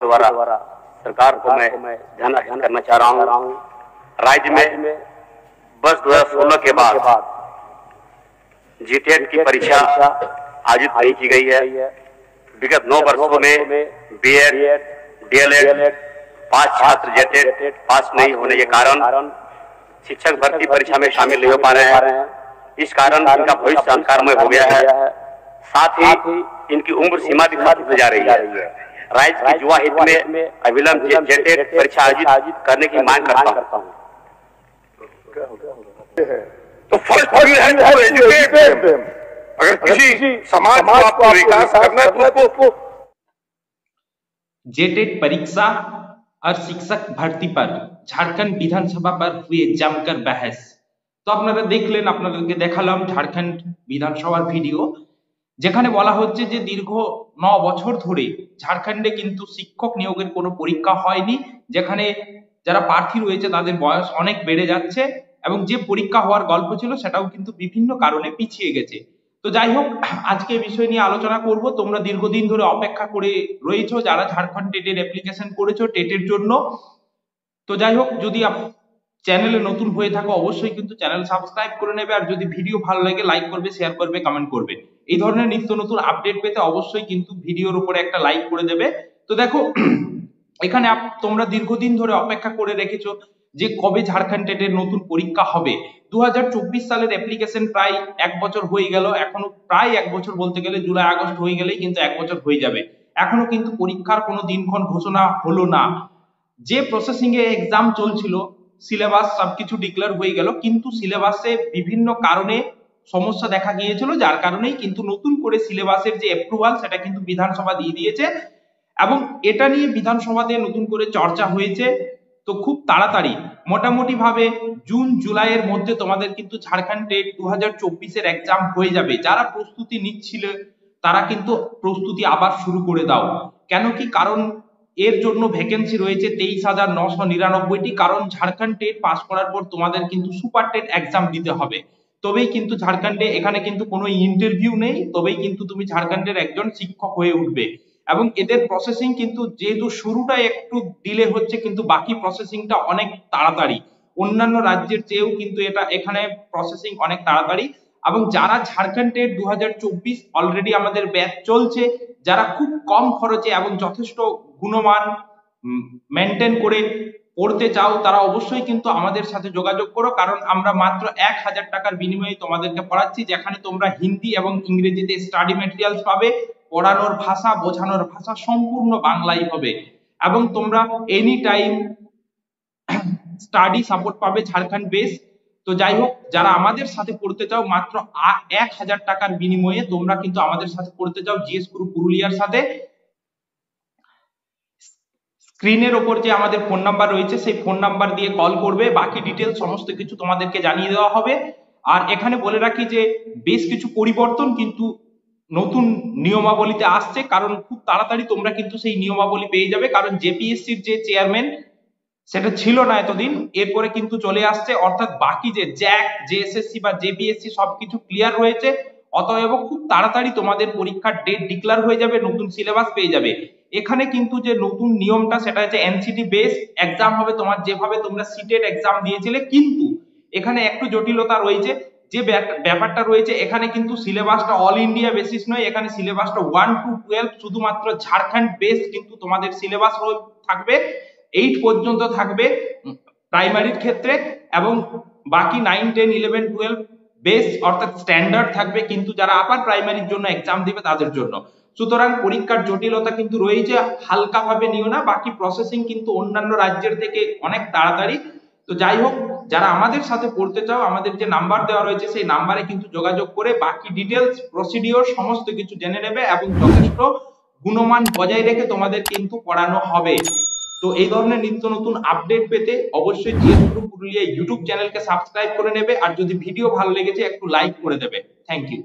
द्वारा सरकार को मैं ध्यान करना चाह रहा हूँ। राज्य में वर्ष 2016 के बाद जीटेट की परीक्षा आयोजित नहीं की गई है। विगत 9 वर्षों में बीएड, डीएलएड पास छात्र जेटेट पास नहीं होने के कारण शिक्षक भर्ती परीक्षा में शामिल नहीं हो पा रहे हैं। इस कारण इनका भविष्य अंधकारमय हो गया है। साथ ही इनकी उम्र सीमा भी खत्म हो जा रही है। राज्य के युवा हित में अविलंब जेटेट परीक्षा आयोजित करने की मांग करता हूँ। तो first you have to educate them. अगर किसी समाज को आपको विकास करना है तो उसको जेटेट परीक्षा और शिक्षक भर्ती पर झारखंड विधानसभा पर हुए जमकर बहस। तो আপনারা দেখলেন, আপনাদেরকে দেখালাম ঝাড়খণ্ড বিধানসভার ভিডিও, যেখানে বলা হচ্ছে যে দীর্ঘ 9 বছর ধরে ঝাড়খণ্ডে কিন্তু শিক্ষক নিয়োগের কোনো পরীক্ষা হয়নি, যেখানে যারা প্রার্থী রয়েছে তাদের বয়স অনেক বেড়ে যাচ্ছে এবং যে পরীক্ষা হওয়ার গল্প ছিল সেটাও কিন্তু বিভিন্ন কারণে পিছিয়ে গেছে। তো যাই হোক, আজকে এই বিষয় নিয়ে আলোচনা করব। তোমরা দীর্ঘদিন ধরে অপেক্ষা করে রয়েছো যারা ঝাড়খণ্ড টেটের অ্যাপ্লিকেশন করেছো টেটের জন্য। তো যাই হোক, যদি চ্যানেলে নতুন হয়ে থাকো অবশ্যই কিন্তু চ্যানেল সাবস্ক্রাইব করে নেবে, আর যদি ভিডিও ভালো লাগে লাইক করবে, শেয়ার করবে, কমেন্ট করবে। এই ধরনের নিত্য নতুন আপডেট পেতে অবশ্যই কিন্তু ভিডিওর উপরে একটা লাইক করে দেবে। তো দেখো, এখানে তোমরা দীর্ঘদিন ধরে অপেক্ষা করে রেখেছো যে কবে ঝাড়খণ্ড টেটের নতুন পরীক্ষা হবে। 2024 সালের অ্যাপ্লিকেশন প্রায় 1 বছর হয়ে গেল, এখনো প্রায় 1 বছর বলতে গেলে জুলাই আগস্ট হয়ে গেলেই কিন্তু 1 বছর হয়ে যাবে। এখনো কিন্তু পরীক্ষার কোনো দিনক্ষণ ঘোষণা হলো না। যে প্রসেসিং এ এক্সাম চলছিল, সিলেবাস সবকিছু ডিক্লেয়ার হয়ে গেল, কিন্তু সিলেবাসে বিভিন্ন কারণে সমস্যা দেখা গিয়েছিল, যার কারণেই কিন্তু নতুন করে সিলেবাসের যে অ্যাপ্রুভাল সেটা কিন্তু বিধানসভা দিয়ে দিয়েছে এবং এটা নিয়ে বিধানসভাতে নতুন করে চর্চা হয়েছে। তো খুব তাড়াতাড়ি মোটামুটি ভাবে জুন জুলাইয়ের মধ্যে তোমাদের কিন্তু ঝাড়খণ্ড টেট 2024 এর এক্সাম হয়ে যাবে। যারা প্রস্তুতি নিচ্ছিল তারা কিন্তু প্রস্তুতি আবার শুরু করে দাও। কেন কি কারণ এর জন্য ভ্যাকেন্সি রয়েছে 23,999টি। কারণ ঝাড়খণ্ড টেট পাস করার পর তোমাদের কিন্তু সুপার টেট এক্সাম দিতে হবে, তবেই কিন্তু ঝাড়খণ্ডে, এখানে কিন্তু কোনো ইন্টারভিউ নেই, তবেই কিন্তু তুমি ঝাড়খণ্ডের একজন শিক্ষক হয়ে উঠবে। এবং এদের প্রসেসিং কিন্তু যেহেতু শুরুটা একটু ডিলে হচ্ছে, কিন্তু বাকি প্রসেসিংটা অনেক তাড়াতাড়ি। অন্যান্য রাজ্যের চেয়েও কিন্তু এখানে প্রসেসিং অনেক তাড়াতাড়ি। এবং যারা ঝাড়খণ্ড টেট 2024 অলরেডি আমাদের ব্যাচ চলছে, যারা খুব কম খরচে এবং যথেষ্ট গুণমান মেনটেন করে পড়তে চাও, তারা অবশ্যই কিন্তু আমাদের সাথে যোগাযোগ করো। কারণ আমরা মাত্র 1000 টাকার বিনিময়ে তোমাদেরকে পড়াচ্ছি, যেখানে তোমরা হিন্দি এবং ইংরেজিতে স্টাডি ম্যাটেরিয়ালস পাবে। পড়ানোর ভাষা, বোঝানোর ভাষা সম্পূর্ণ বাংলাই হবে এবং তোমরা এনি টাইম স্টাডি সাপোর্ট পাবে ঝাড়খণ্ড বেস। তো যাই হোক, যারা আমাদের সাথে পড়তে চাও মাত্র 1000 টাকার বিনিময়ে তোমরা কিন্তু আমাদের সাথে পড়তে চাও জিএস গুরু পুরুলিয়ার সাথে, স্ক্রিনের ওপর যে আমাদের ফোন নাম্বার রয়েছে সেই ফোন নাম্বার দিয়ে কল করবে। বাকি ডিটেইলস সমস্ত কিছু তোমাদেরকে জানিয়ে দেওয়া হবে। আর এখানে বলে রাখি যে বেশ কিছু পরিবর্তন কিন্তু নতুন নিয়মাবলীতে আসছে, কারণ খুব তাড়াতাড়ি তোমরা কিন্তু সেই নিয়মাবলী পেয়ে যাবে। কারণ জেপিএসসির যে চেয়ারম্যান সেটা ছিল না এতদিন, এরপরে কিন্তু চলে আসছে। অর্থাৎ বাকি যে জ্যাক, জেএসএসসি বা জেপিএসসি সবকিছু ক্লিয়ার হয়েছে, অতএব খুব তাড়াতাড়ি তোমাদের পরীক্ষার ডেট ডিক্লেয়ার হয়ে যাবে, নতুন সিলেবাস পেয়ে যাবে। এখানে কিন্তু যে নতুন নিয়মটা সেটা হচ্ছে এনসিটি বেস এক্সাম হবে, তোমার যেভাবে তোমরা সিটেট এক্সাম দিয়েছিলে। কিন্তু এখানে একটু জটিলতা রয়েছে, যে ব্যাপারটা রয়েছে এখানে কিন্তু সিলেবাসটা অল ইন্ডিয়া বেসিস নয়, এখানে সিলেবাসটা 1 to 12 শুধুমাত্র ঝাড়খণ্ড বেস কিন্তু তোমাদের সিলেবাস থাকবে। 8 পর্যন্ত থাকবে প্রাইমারির ক্ষেত্রে, এবং বাকি 9, 10, 11, 12 বেস অর্থাৎ স্ট্যান্ডার্ড থাকবে কিন্তু যারা আপার প্রাইমারির জন্য এক্সাম দিবে তাদের জন্য। সুতরাং পরীক্ষার জটিলতা কিন্তু রয়েছে, হালকা ভাবে নিও না। বাকি প্রসেসিং কিন্তু অন্যান্য রাজ্যের থেকে অনেক তাড়াতাড়ি। তো যাই হোক, যারা আমাদের সাথে পড়তে চাও আমাদের যে নাম্বার দেওয়া রয়েছে সেই নাম্বারে কিন্তু যোগাযোগ করে বাকি ডিটেইলস, প্রসিডিওর সমস্ত কিছু জেনে নেবে এবং যথেষ্ট গুণমান বজায় রেখে তোমাদের কিন্তু পড়ানো হবে। তো এই ধরনের নিত্য নতুন আপডেট পেতে অবশ্যই জিএস গুরু পুরুলিয়া ইউটিউব চ্যানেলকে সাবস্ক্রাইব করে নেবে, আর যদি ভিডিও ভালো লেগেছে একটু লাইক করে দেবে। Thank you.